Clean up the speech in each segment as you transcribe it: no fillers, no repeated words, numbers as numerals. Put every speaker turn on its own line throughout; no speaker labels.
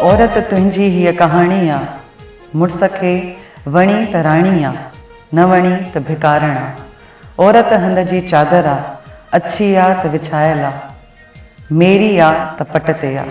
औरत तुंहिंजी हीअ कहाणी आ, मुड़स खे वणी त राणी आ, न वणी त भिकारणी आ। औरत हंध जी चादर आ, अच्छी आ त विछायल आ, मेरी आ त पट ते आ।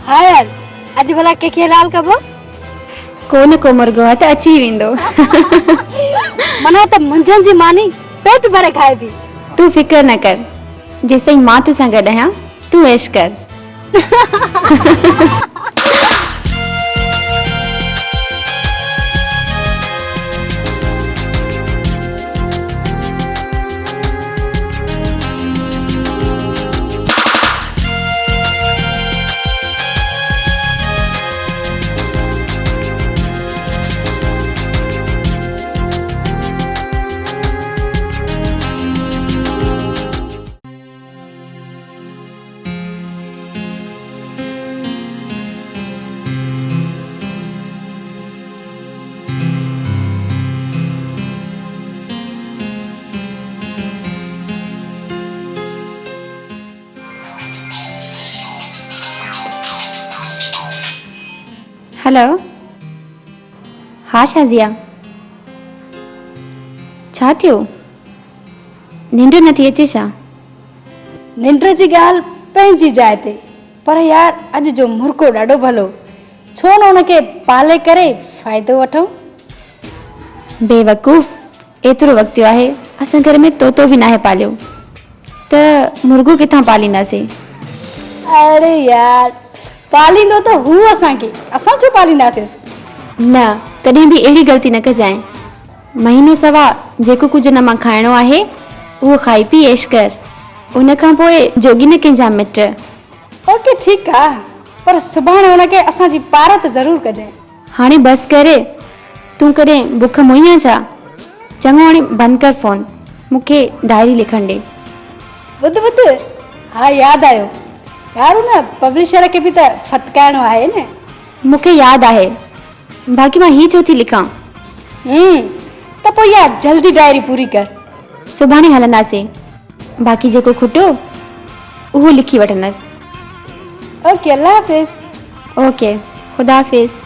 हाँ यार, अज भला के खेलाल कबो
कोन को मुर्गो है तो अची वेंदो।
मना त मंझंदि जी मानी पेट भरे खाए थी।
तू फिकर न कर, जेस ताईं मां तोसां गॾु आहियां तू ऐश कर। हेलो, हाँ शाज़िया, छा थियो? निंड नथी अचे छा?
निंड जी गाल पंहिंजी जाइ ते, पर यार अज जो मुर्गो ॾाढो भलो, छो न उनके पाले करे फ़ाइदो वठूं।
बेवकूफ़, एतिरो वक़्तु आहे असां घर में तोतो बि नाहे पालियो, त मुर्गो किथां पालींदासीं?
अरे यार, पालींदो त हू असांखे, असां छो पालींदासीं?
न, कॾहिं बि अहिड़ी ग़लती न कजांइ। महीनो सवा जेको कुझु न मां खाइणो आहे उहो खाई पी ऐश कर, उन खां पोइ जोगी न कंहिंजा मिट।
ओके ठीकु आहे, पर सुभाणे हुनखे असांजी पारत ज़रूरु कजांइ।
हाणे बसि करे, तूं कॾहिं बुख मुई आहे छा? चङो हाणे बंदि कर फ़ोन, मूंखे डायरी लिखण ॾे।
ॿुध ॿुध, हा यादि आयो यार, उन पब्लिशर खे बि त फतकाइणो आहे न।
मूंखे यादि आहे, बाक़ी मां हीअ छो थी लिखां?
त पोइ यार जल्दी डायरी पूरी कर।
सुभाणे हलंदासीं, बाक़ी जेको खुटियो उहो लिखी वठंदसि।
ओके, अल्लाह हाफ़िज़।
ओके, ख़ुदा हाफ़िज़।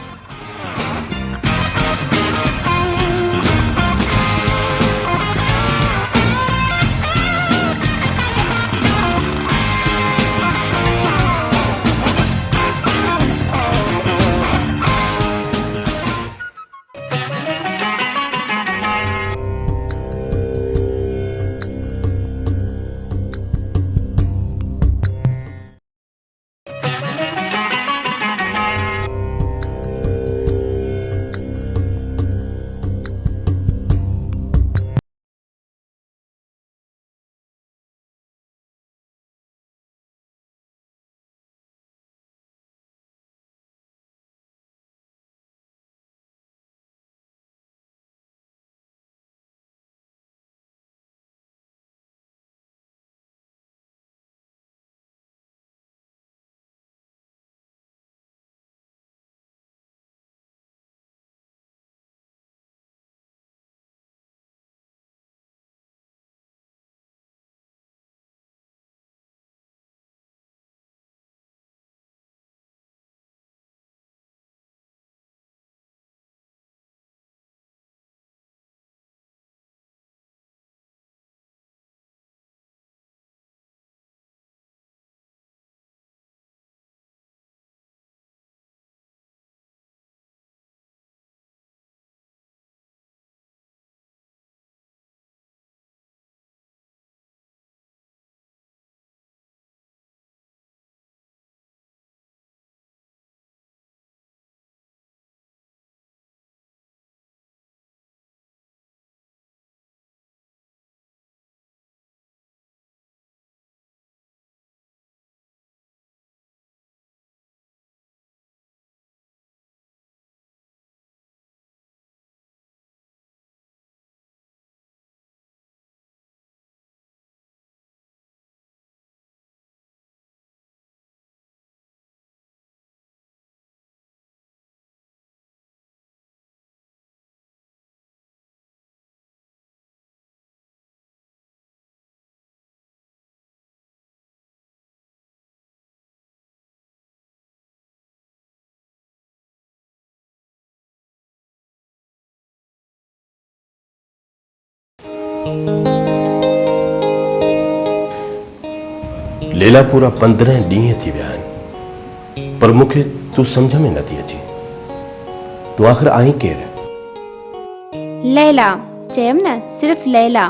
लेला पूरा 15 ॾींहं थी विया आहिनि, पर मूंखे तूं सम्झ में नथी अचे। तूं आख़िर आई केरु?
लैला चयमि न, सिर्फ़ लैला।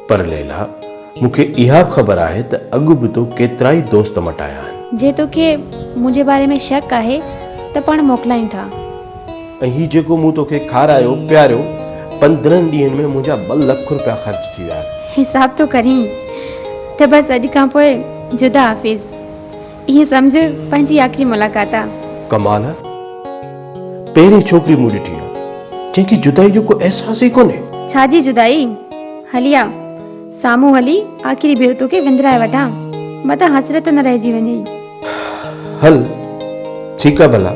पर लैला, मूंखे इहा ख़बर आहे त अॻु बि तो केतिरा ई दोस्त मटाया आहिनि।
जे तोखे मुंहिंजे बारे में शक आहे त पाण मोकिलायूं था।
ऐं हीउ जेको मूं तोखे खारायो पियारियो, 15 ॾींहंनि में मुंहिंजा 2 लख रुपया ख़र्च थी विया आहिनि।
हिसाब तो करीं त बसि अॼु खां पोइ जुदा हाफ़िज़। इहे सम्झ पंहिंजी आख़िरी मुलाक़ात आहे।
कमाल आहे, पहिरीं छोकिरी मूं ॾिठी आहे जंहिंखे जुदाई जो को अहसास ई कोन्हे।
छाजी जुदाई? हली आ साम्हूं हली आख़िरी भेरो तोखे विंदराए वठां, मतां हसरत न रहिजी वञे।
हल ठीकु आहे भला।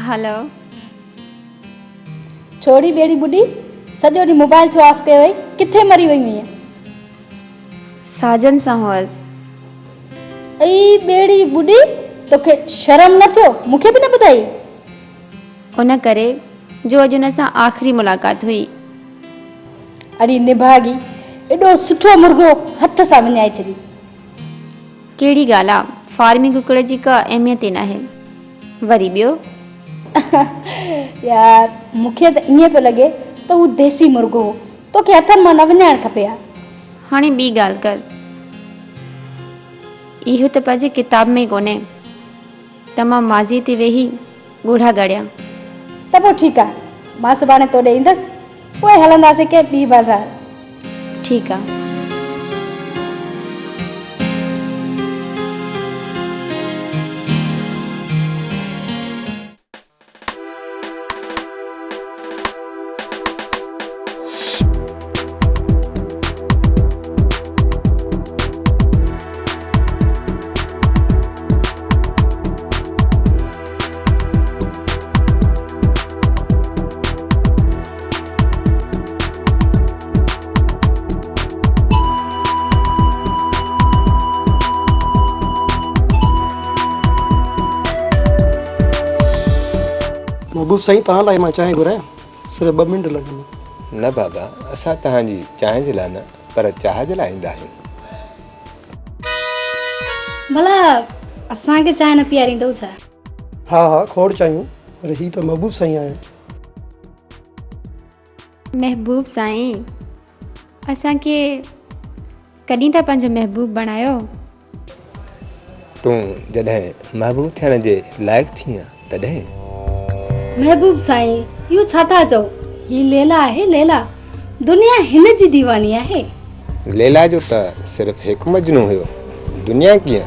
हेलो।
छोड़ी बेड़ी बुढ़ी सॼो ॾींहुं मोबाइल छो ऑफ कयो वई? किथे मरी वई हुई?
साजन सां हुअसि।
ऐं बेड़ी बुढ़ी, तोखे शर्म न थियो? मूंखे बि न ॿुधाई?
उन करे जो अॼु हुन सां आख़िरी मुलाक़ात हुई।
अड़ी निभागी, एॾो सुठो मुर्गो हथ सां विञाए छॾी।
कहिड़ी ॻाल्हि आहे, फार्मी कुकड़ जी का अहमियत ई न आहे। वरी ॿियो?
यार मूंखे त ईअं पियो लॻे त हू देसी मुर्गो हो, तोखे हथनि मां न विञाइणु खपे हा।
हाणे ॿी ॻाल्हि कर, इहो त पंहिंजे किताब में कोन्हे त मां माज़ी ते वेही ॻोढ़ा ॻाढ़ियां।
त पोइ ठीकु आहे, मां सुभाणे तोॾे ईंदसि, पोइ हलंदासीं कंहिं ॿी बाज़ार।
ठीकु आहे।
महबूब साईं, तव्हां लाइ मां चांहि घुरायां? सिर्फ़ु 2 मिंट लॻंदा।
न बाबा, असां तव्हांजी चांहि जे लाइ न, पर चाह जे लाइ ईंदा आहियूं।
भला असांखे चांहि न पीआरींदव छा?
हा हा, खोड़ चाहियूं, पर ही त महबूब साईं आहिनि।
महबूब साईं, असांखे कॾहिं था पंहिंजो महबूब बणायो?
तूं जॾहिं महबूब थियण जे लाइक़ु थीअं तॾहिं।
महबूब साईं, इहो छा था चओ? ही लैला आहे, लैला। दुनिया हिन जी दीवानी आहे।
लैला जो त सिर्फ़ु हिकु मजनू हुयो, दुनिया कीअं?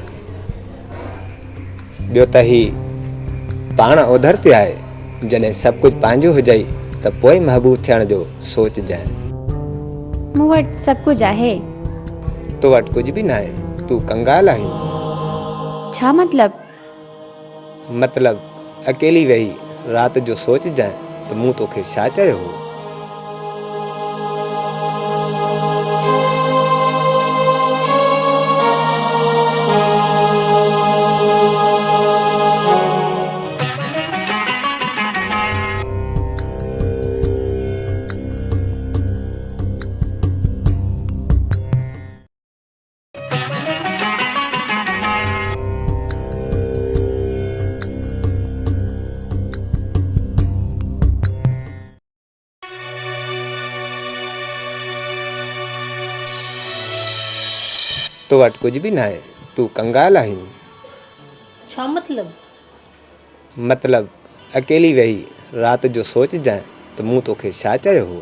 ॿियो त ही पाण ओधर ते आहे, जॾहिं सभु कुझु पंहिंजो हुजई त पोइ महबूब थियण जो सोचजांइ।
मूं वटि सभु कुझु आहे।
तो वटि कुझु बि न आहे, तूं कंगाल आहीं।
छा मतिलब?
मतलब अकेली वेही राति जो सोचजांइ त मूं तोखे छा चयो हो। तो वटि कुझु बि न आहे, तूं कंगाल आहीं।
छा मतिलब?
मतिलब अकेली वेही राति जो सोचजांइ त मूं तोखे छा चयो हो।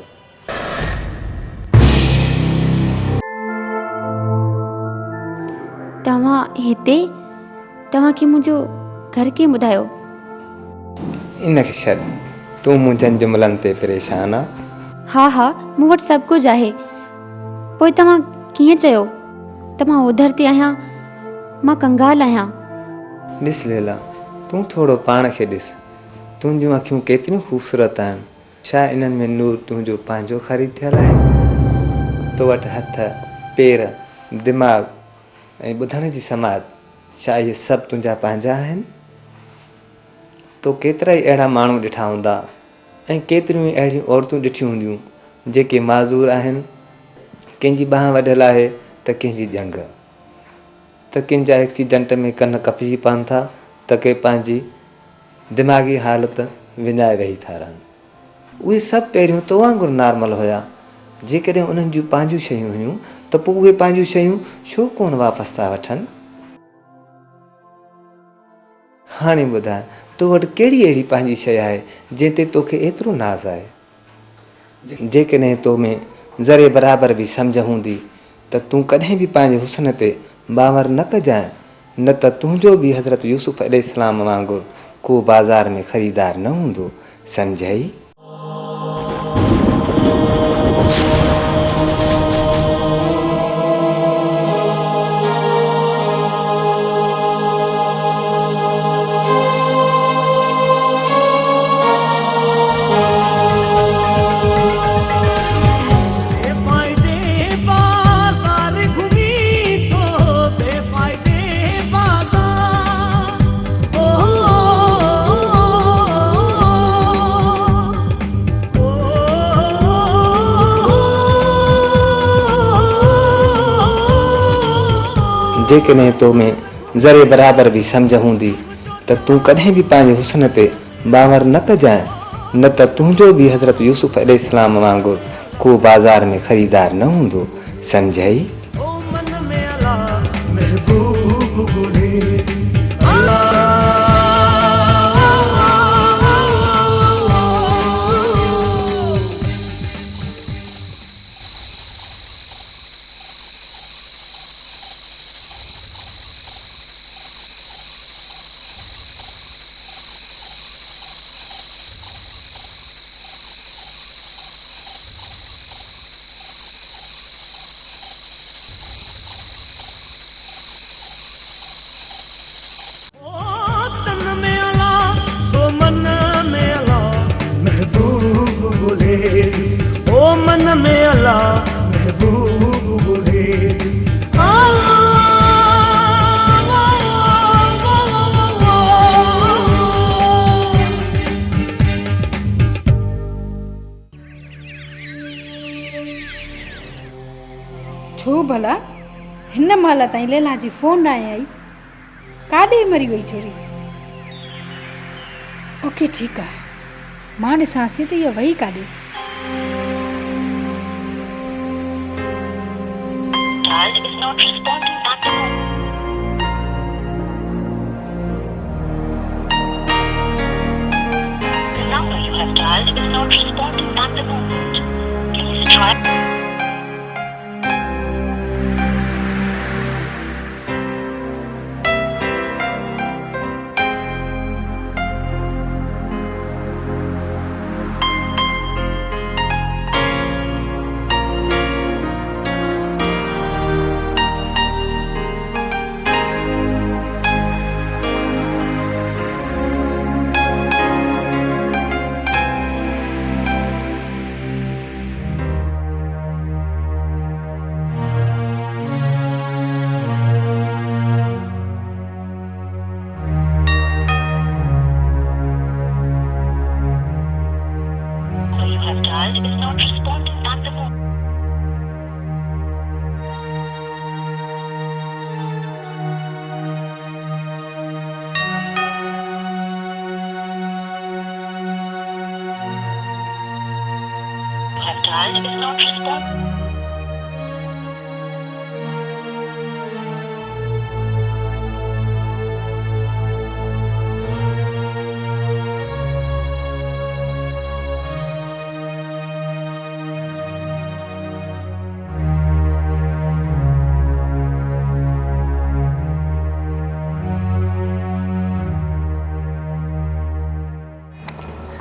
तव्हां हिते? तव्हांखे मुंहिंजो घर कीअं ॿुधायो?
इनखे छॾ, तूं मुंहिंजनि जुमलनि ते परेशान आ।
हा हा, मूं वटि सभु कुझु आहे। पोइ तव्हां कीअं चयो त मां ओधर ते आहियां? मां कंगाल आहियां।
ॾिस लैला, तूं थोरो पाण खे ॾिस। तुंहिंजूं अखियूं केतिरियूं ख़ूबसूरत आहिनि। छा इन्हनि में नूर तुंहिंजो पंहिंजो ख़रीद थियल आहे? तो वटि हथ, पेर, दिमाग़ ऐं ॿुधण जी समात, छा इहे सभु तुंहिंजा पंहिंजा आहिनि? तो केतिरा ई अहिड़ा माण्हू ॾिठा हूंदा ऐं केतिरियूं ई अहिड़ियूं औरतूं ॾिठियूं हूंदियूं जेके माज़ूर आहिनि। कंहिंजी बांह वढियल आहे त कंहिंजी जंग, त कंहिंजा एक्सीडेंट में कन कपिजी पवनि था, त के पंहिंजी दिमाग़ी हालति विञाए वेही था रहनि। उहे सभु पहिरियों तो वांगुरु नॉर्मल हुया। जेकॾहिं उन्हनि जूं पंहिंजूं शयूं हुयूं त पोइ उहे पंहिंजूं शयूं छो कोन वापसि था वठनि? हाणे ॿुधाए, तो वटि कहिड़ी अहिड़ी पंहिंजी शइ आहे जंहिं ते तोखे एतिरो नाज़ आहे? जेकॾहिं तो में ज़रे बराबरि बि सम्झ हूंदी त तूं कॾहिं बि पंहिंजे हुस्न ते बावर न कजांइ, न त तुंहिंजो बि हज़रत यूसुफ अलैहिस्सलाम वांगुरु को बाज़ार में ख़रीदार न हूंदो, सम्झई? जेकॾहिं तो में ज़रे बराबरि बि सम्झ हूंदी त तूं कॾहिं बि पंहिंजे हुस्न ते बावर न कजांइ, न त तुंहिंजो बि हज़रत यूसुफ अलैहिस्सलाम वांगुरु को बाज़ार में ख़रीदार न हूंदो, सम्झई?
छो भला हिन महिल ताईं लैला जी फोन न आई? काॾे मरी वई छोरी? ओके ठीकु आहे, मां ॾिसांसि थी त इहा वई काॾे।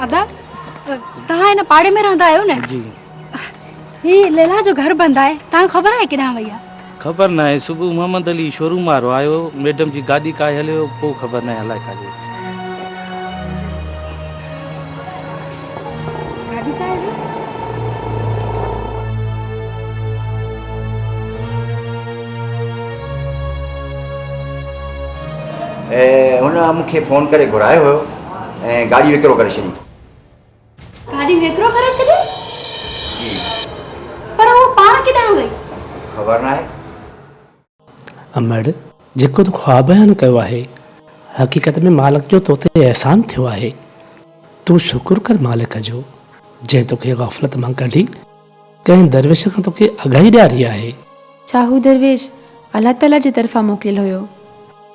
दादा तव्हां हिन पाड़े में रहंदा आहियो न?
जी
ही लेला जो घर बंद आहे, तव्हां ख़बर आहे किॾां वई आहे?
ख़बर न आहे। सुबुह मोहम्मद अली शोरूम वारो आयो, मैडम जी गाॾी काए हलियो, पोइ ख़बर न आहे अलाए काॾे।
गाॾी काए हली?
ऐं हुन मूंखे फ़ोन करे घुरायो हुयो ऐं गाॾी विकिरो करे छॾी।
गाॾी विकिरो करे छॾी? पर उहो पाण किॾां वई?
ख़बर न आहे।
अमड़ जेको तूं ख़्वाब बयानु कयो आहे, हक़ीक़त में मालिक जो तो ते एहसान थियो आहे। तूं शुक्र कर मालिक जो, जंहिं तोखे ग़फ़लत मां कढी कंहिं दरवेश खां तोखे आगाही ॾियारी आहे।
चाहू दरवेश अलाह ताला जी तरफ़ां मोकिलियल हुयो।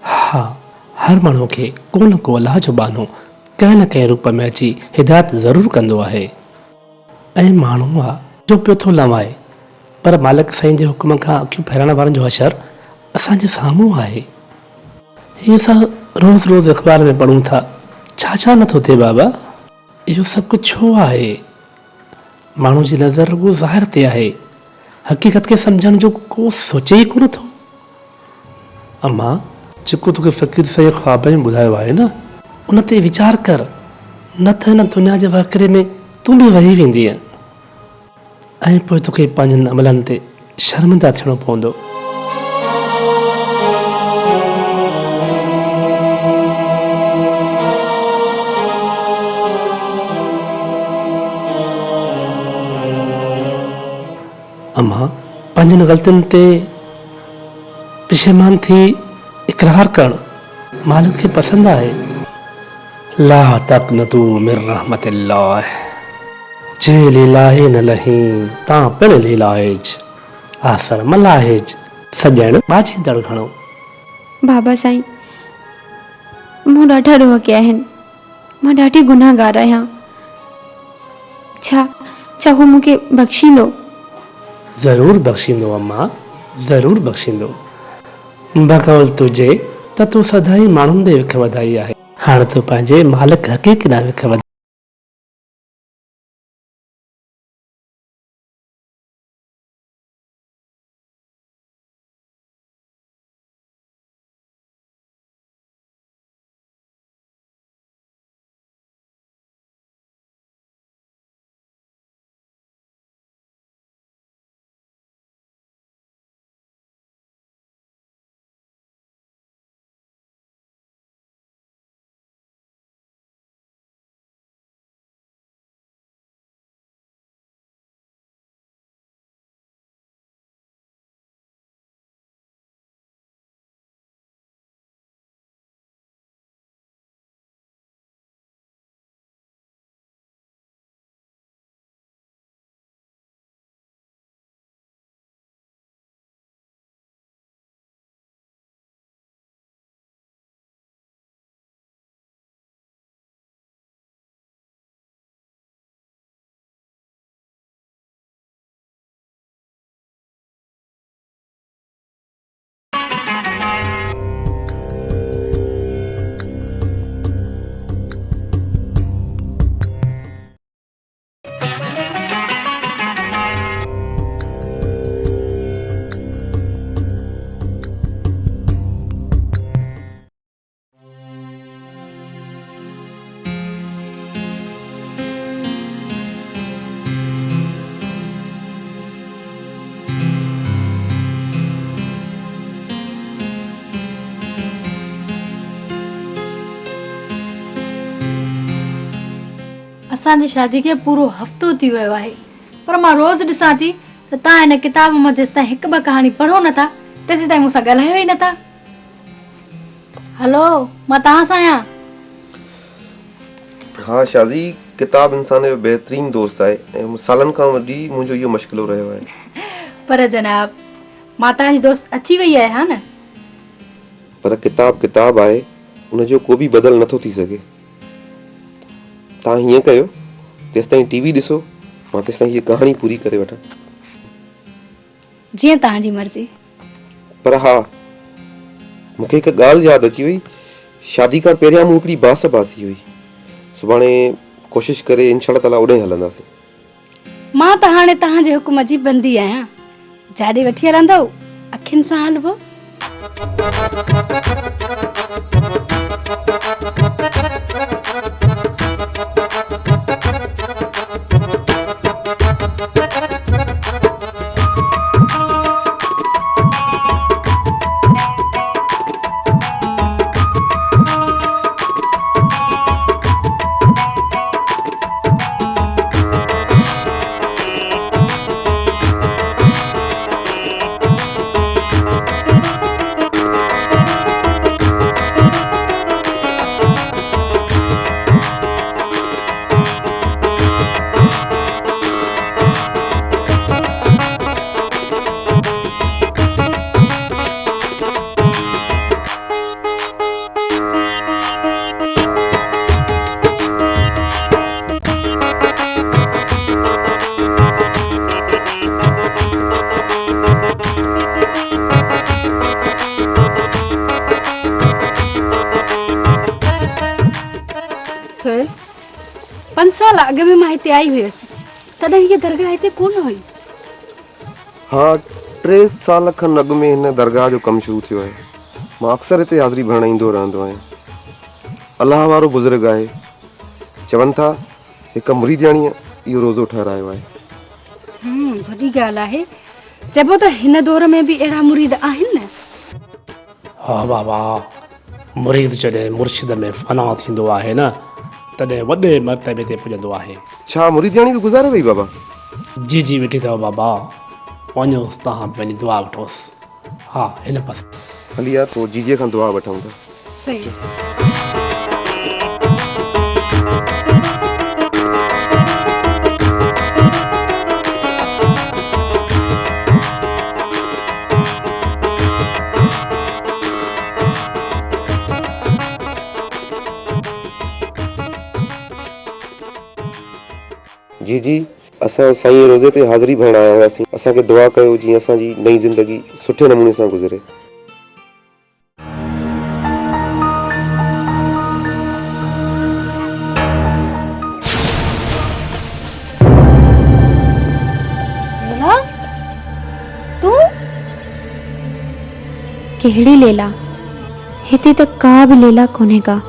हा, हर माण्हू खे को न को अलाह जो बानो कंहिं न कंहिं रूप में अची हिदायत ज़रूरु कंदो आहे। ऐं माण्हू आहे जो पियो थो लवाए, पर मालिक साईं जे हुकुम खां अखियूं फेराइण वारनि जो हशर असांजे साम्हूं आहे। हीअ असां रोज़ रोज़ अख़बार में पढ़ूं था, छा छा नथो थिए बाबा? इहो सभु कुझु छो आहे? माण्हू जी नज़र रुॻो ज़ाहिर ते आहे, हक़ीक़त खे सम्झण जो को सोचे ई कोन थो। अम्मा, जेको तोखे फ़क़ीर सही ख़्वाब में ॿुधायो आहे न, उन ते वीचार कर, न त हिन दुनिया जे वाकिरे में तूं बि वही वेंदीअ ऐं पोइ तोखे पंहिंजनि अमलनि ते शर्मिंदा थियणो पवंदो। अम्मा, पंहिंजनि ग़लतियुनि ते पशेमान थी इक़रार करणु मालिक खे पसंदि आहे। ला तक़नतू मिन रहमतिल्लाह, जे लीलाहे न लही तां पिण लीलाहेज, आसर मलाहेज, सॼण बाजींदड़ घणो।
बाबा साईं, मूं ॾाढा ॾोह कया आहिनि, मां ॾाढी गुनाहगार आहियां। छा हू मूंखे बख़्शींदो?
ज़रूरु बख़्शींदो अम्मा, ज़रूरु बख़्शींदो। बक़ौल तुंहिंजे त तूं सदाई माण्हुनि ॾे विख वधाई आहे, हाणे तूं पंहिंजे मालिक हक़ीक़ी ॾांहुं विख वधाई।
असांजी शादी खे पूरो हफ़्तो थी वियो आहे, पर मां रोज़ ॾिसां थी त तव्हां हिन किताब मां जेसिताईं हिकु ॿ कहाणी पढ़ो नथा तेसिताईं मूंसां ॻाल्हायो ई नथा। हलो, मां तव्हां सां आहियां।
हाँ शादी, किताब इंसान जो बेहतरीन दोस्त आहे ऐं सालनि खां वठी मुंहिंजो इहो मशग़िलो रहियो आहे।
पर जनाब, मां तव्हांजी दोस्त अची वई आहे हा न?
पर किताब किताब आहे, उनजो को बि बदल नथो थी सघे। तव्हां हीअं कयो, तेसिताईं टीवी ॾिसो, मां तेसिताईं हीअ कहाणी पूरी करे वठां।
जीअं तव्हांजी मर्ज़ी।
पर हा, मूंखे हिकु ॻाल्हि यादि अची वई। शादी खां पहिरियां मूं हिकिड़ी बास बासी हुई। सुभाणे कोशिशि करे इंशा ताला ओॾे हलंदासीं।
मां त हाणे तव्हांजे हुकुम जी बंदी आहियां। जाॾे वठी हलंदव अखियुनि सां हलबो। सोहेल, 5 साल अॻु में मां हिते आई हुयसि, तॾहिं हीअ दरगाह हिते कोन हुई।
हाँ, 3 साल खनि अॻु में हिन दरगाह जो कमु शुरू थियो आहे। मां अक्सर हिते हाज़िरी भरण ईंदो रहंदो आहियां। अलाह वारो बुज़ुर्ग आहे। चवनि था हिकु मुरीदियाणीअ इहो रोज़ो ठहिरायो आहे।
वॾी ॻाल्हि आहे। चइबो त हिन दौर में बि अहिड़ा मुरीद आहिनि न।
हा बाबा, मुरीद जॾहिं मुर्शिद में फना थींदो आहे न, तॾहिं वॾे मर्तबे ते पुॼंदो आहे।
छा मुरीदियाणी बि गुज़ारे वई बाबा?
जी जी वेठी अथव बाबा, वञो तव्हां पंहिंजी दुआ वठोसि। हा, हिन पासे
हली आ तो जीजे खां दुआ वठूं था।
सही।
जी जी, असां साईं रोज़े ते हाज़िरी भरण आया हुआसीं। असांखे दुआ कयो जीअं असांजी नई ज़िंदगी सुठे नमूने सां गुज़रे।
लैला, तूं?
कहिड़ी लैला? हिते त का बि लैला कोन्हे का।